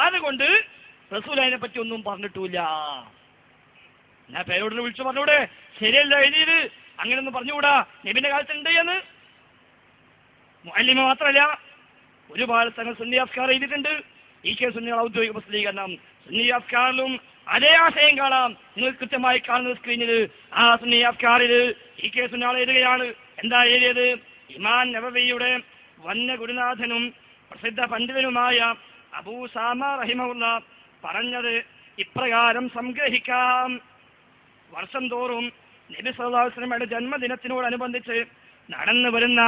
അതുകൊണ്ട് റസൂൽ അതിനെ പറ്റി ഒന്നും പറഞ്ഞിട്ടില്ല. ഞാൻ പേരോട് വിളിച്ചു പറഞ്ഞൂടെ, ശരിയല്ല എഴുതിയത്, അങ്ങനെയൊന്നും പറഞ്ഞുകൂടാ, നബിന്റെ കാലത്തുണ്ട് എന്ന്. മുഅല്ലിമ മാത്രമല്ല, ഒരുപാട് സ്ഥലങ്ങൾ സുന്നി അഫ്കാർ എഴുതിയിട്ടുണ്ട്. ഈ കെ സുന്നികൾ ഔദ്യോഗിക പ്രസിദ്ധീകരണം. സുന്നി അഫ്കാറിലും അതേ ആശയം കാണാം. നിങ്ങൾ കൃത്യമായി കാണുന്ന സ്ക്രീനിൽ ആ സുന്നി അഫ്കാറിൽ ഈ കെ സുന്നികൾ എഴുതുകയാണ്. എന്താ എഴുതിയത്? ഇമാം നബവിയുടെ വന്യ ഗുരുനാഥനും പ്രസിദ്ധ പണ്ഡിതനുമായ അബൂ സാമ റഹിമഹുല്ല പറഞ്ഞത് ഇപ്രകാരം സംഗ്രഹിക്കാം. വർഷം തോറും നബി സല്ലല്ലാഹു അലൈഹി വസല്ലമയുടെ ജന്മദിനത്തിനോടനുബന്ധിച്ച് നടന്നു വരുന്ന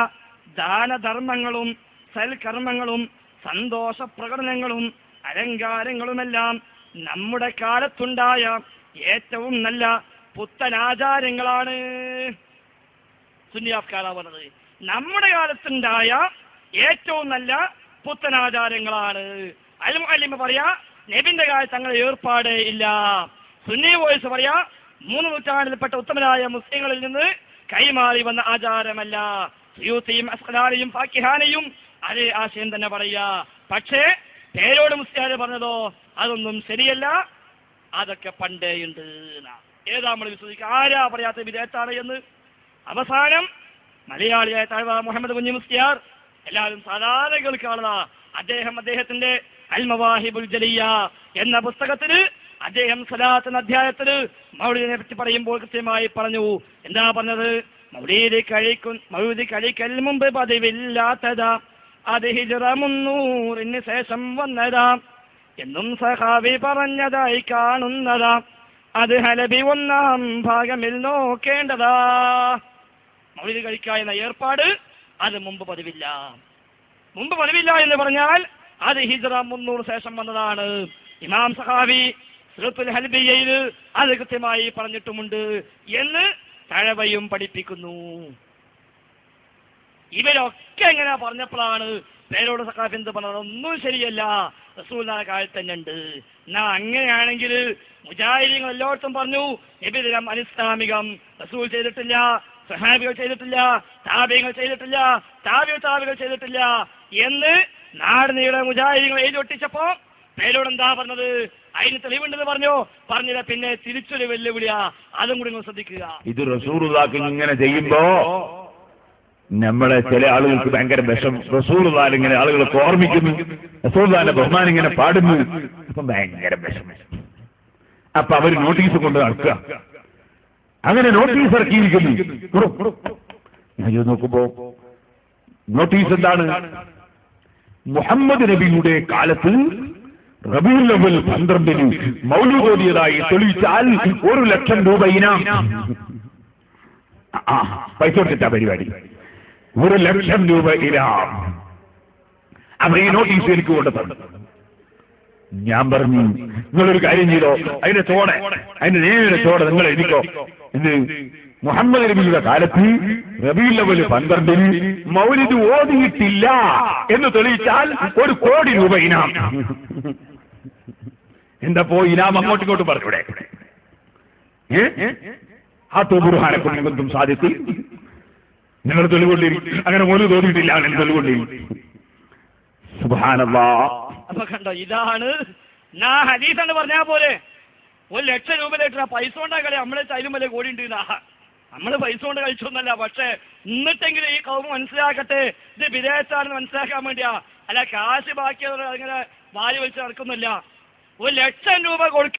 ദാനധർമ്മങ്ങളും സൽക്കർമ്മങ്ങളും സന്തോഷ പ്രകടനങ്ങളും അലങ്കാരങ്ങളുമെല്ലാം നമ്മുടെ കാലത്തുണ്ടായ ഏറ്റവും നല്ല പുത്തനാചാരങ്ങളാണ്. സുന്നി അഫ്കാറാ പറഞ്ഞത് നമ്മുടെ കാലത്തുണ്ടായ ഏറ്റവും നല്ല പുത്തനാചാരങ്ങളാണ്. അൽമുഅല്ലിമ പറയാ നബിന്റെ കാലത്ത് അങ്ങനെ ഏർപ്പാടേ ഇല്ല. സുന്നി വോയിസ് പറയാ 3 നൂറ്റാണ്ടിൽപ്പെട്ട ഉത്തമരായ മുസ്ലിങ്ങളിൽ നിന്ന് കൈമാറി വന്ന ആചാരമല്ല. സുയൂത്തിയും അസ്ഖലാനിയും ഫാക്കിഹാനിയും അതേ ആശയം തന്നെ പറയാ. പക്ഷേ പേരോട് മുസ്ലിയാർ പറഞ്ഞതോ അതൊന്നും ശരിയല്ല, അതൊക്കെ പണ്ടേയുണ്ട്. ഏതാ നമ്മൾ വിശ്വസിക്കുക? ആരാ പറയാത്ത വിദേത്താണ് എന്ന്? അവസാനം മലയാളിയായ താഴ്വ മുഹമ്മദ് കുഞ്ഞി മുസ്ലിയാർ, എല്ലാവരും സാധാരണ കേൾക്കാനുള്ള അദ്ദേഹത്തിന്റെ അൽ മവാഹിബുൽ ജലിയ എന്ന പുസ്തകത്തിൽ അദ്ദേഹം സലാത്ത് എന്ന അധ്യായത്തിൽ മൗലിദിനെ പറ്റി പറയുമ്പോൾ കൃത്യമായി പറഞ്ഞു. എന്താ പറഞ്ഞത്? മൗലിദ് കഴിക്കൽ മുമ്പ് പതിവില്ലാത്തതാ, അത് ഹിജ്റ 300 ശേഷം വന്നതാ എന്നും സഹാബി പറഞ്ഞതായി കാണുന്നതാ, അത് ഹലബി 1-ാം ഭാഗമിൽ നോക്കേണ്ടതാ. മൗലിദ് കഴിക്കുക എന്ന ഏർപ്പാട് അത് മുമ്പ് പതിവില്ല. മുമ്പ് പതിവില്ല എന്ന് പറഞ്ഞാൽ അത് ഹിജ്റ 300 ശേഷം വന്നതാണ്. ഇമാം സഹാബി സുറത്തുൽ ഹൽബിയയിൽ അത് കൃത്യമായി പറഞ്ഞിട്ടുമുണ്ട് എന്ന് തഴവയും പഠിപ്പിക്കുന്നു. ഇവരൊക്കെ എങ്ങനെ പറഞ്ഞപ്പോഴാണ് പേരോട് സഖാഫി എന്ത് പറഞ്ഞത്? ഒന്നും ശരിയല്ല, റസൂലുള്ളാഹിയുടെ കാലത്ത് തന്നെ ഉണ്ട്. എന്നാ അങ്ങനെയാണെങ്കിൽ മുജാഹിദീങ്ങൾ എല്ലായിടത്തും പറഞ്ഞു നബിദിനം അനിസ്ലാമികം, റസൂൽ ചെയ്തിട്ടില്ല, സഹാബികൾ ചെയ്തിട്ടില്ല, താബിഈങ്ങൾ ചെയ്തിട്ടില്ല, താബികൾ ചെയ്തിട്ടില്ല എന്ന് നാട് നീളെ മുജാഹിദീങ്ങൾ എഴുതി ഒട്ടിച്ചപ്പോ പേരോട് എന്താ പറഞ്ഞത്? അതിന് തെളിവുണ്ടെന്ന് പറഞ്ഞില്ല. പിന്നെ തിരിച്ചൊരു വെല്ലുവിളിയാ, അതും കൂടി നിങ്ങൾ ശ്രദ്ധിക്കുക. ഇത് റസൂലുള്ളാഹിക്ക് ഇങ്ങനെ ചെയ്യുമ്പോ നമ്മളെ ചില ആളുകൾക്ക് ഭയങ്കര വിഷം. റസൂലുള്ളാഹി ഇങ്ങനെ ആളുകളൊക്കെ ഓർമ്മിക്കുന്നു, റസൂലുള്ളാഹിന്റെ ബഹുമാനം ഇങ്ങനെ പാടുന്നു, അപ്പൊ ഭയങ്കര വിഷം. അപ്പൊ അവർ നോട്ടീസ് കൊണ്ട് നടക്കുക. അങ്ങനെ നോട്ടീസ് ഇറക്കിയിരിക്കുന്നു. ഞാൻ നോക്കുമ്പോ നോട്ടീസ് എന്താണ്? മുഹമ്മദ് നബിയുടെ കാലത്ത് റബീഉൽ അവ്വൽ 12-ന് മൗലൂദ് ഓതിയതായി തെളിയിച്ചാൽ 1 ലക്ഷം രൂപ ഇനാം. പൈസ കൊടുത്തിട്ടാ പരിപാടി. 1 ലക്ഷം രൂപ ഇനാം. അപ്പൊ ഈ നോട്ടീസ് എനിക്ക് കൊണ്ട് തന്നു. ഞാൻ പറഞ്ഞു, നിങ്ങളൊരു കാര്യം ചെയ്തോ, അതിന്റെ നേരെ ചോടെ നിങ്ങൾ എഴുതിക്കോ. ഇത് മുഹമ്മദ് നബിയുടെ കാലത്ത് റബീഉൽ അവ്വൽ 12-ന് മൗലിദ് ഓതിയിട്ടില്ല എന്ന് തെളിയിച്ചാൽ 1 കോടി രൂപ ഇനാം. എന്താപ്പോ ഇനാം അങ്ങോട്ടും ഇങ്ങോട്ടും പറഞ്ഞൂടെ? ആ തോബുർഹാനെക്കൊണ്ടും സാധിക്കും. നിങ്ങൾ തെളിവുകൊണ്ടിരിക്കും. അങ്ങനെ മൗലിദ് ഓതിയിട്ടില്ല, അങ്ങനെ തെളിവുകൊണ്ടിരിക്കും. സുബ്ഹാനല്ലാഹ്. അപ്പൊ കണ്ടോ, ഇതാണ് ഹദീസാണ് പറഞ്ഞാ പോലെ 1 ലക്ഷം രൂപ ലിറ്റർ പൈസ കൊണ്ടാ കളി. നമ്മളെ ചൈലും വല്ല കോടി ഉണ്ട്. നമ്മള് പൈസ കൊണ്ട് കഴിച്ചൊന്നല്ല. പക്ഷെ എന്നിട്ടെങ്കിലും ഈ കൗമ മനസ്സിലാക്കട്ടെ, ഇത് വിദേശത്താണെന്ന് മനസ്സിലാക്കാൻ വേണ്ടിയാ. അല്ല കാശ് ബാക്കിയവർ അങ്ങനെ വാരി വലിച്ച് നടക്കുന്നില്ല. 1 ലക്ഷം രൂപ കൊടുക്ക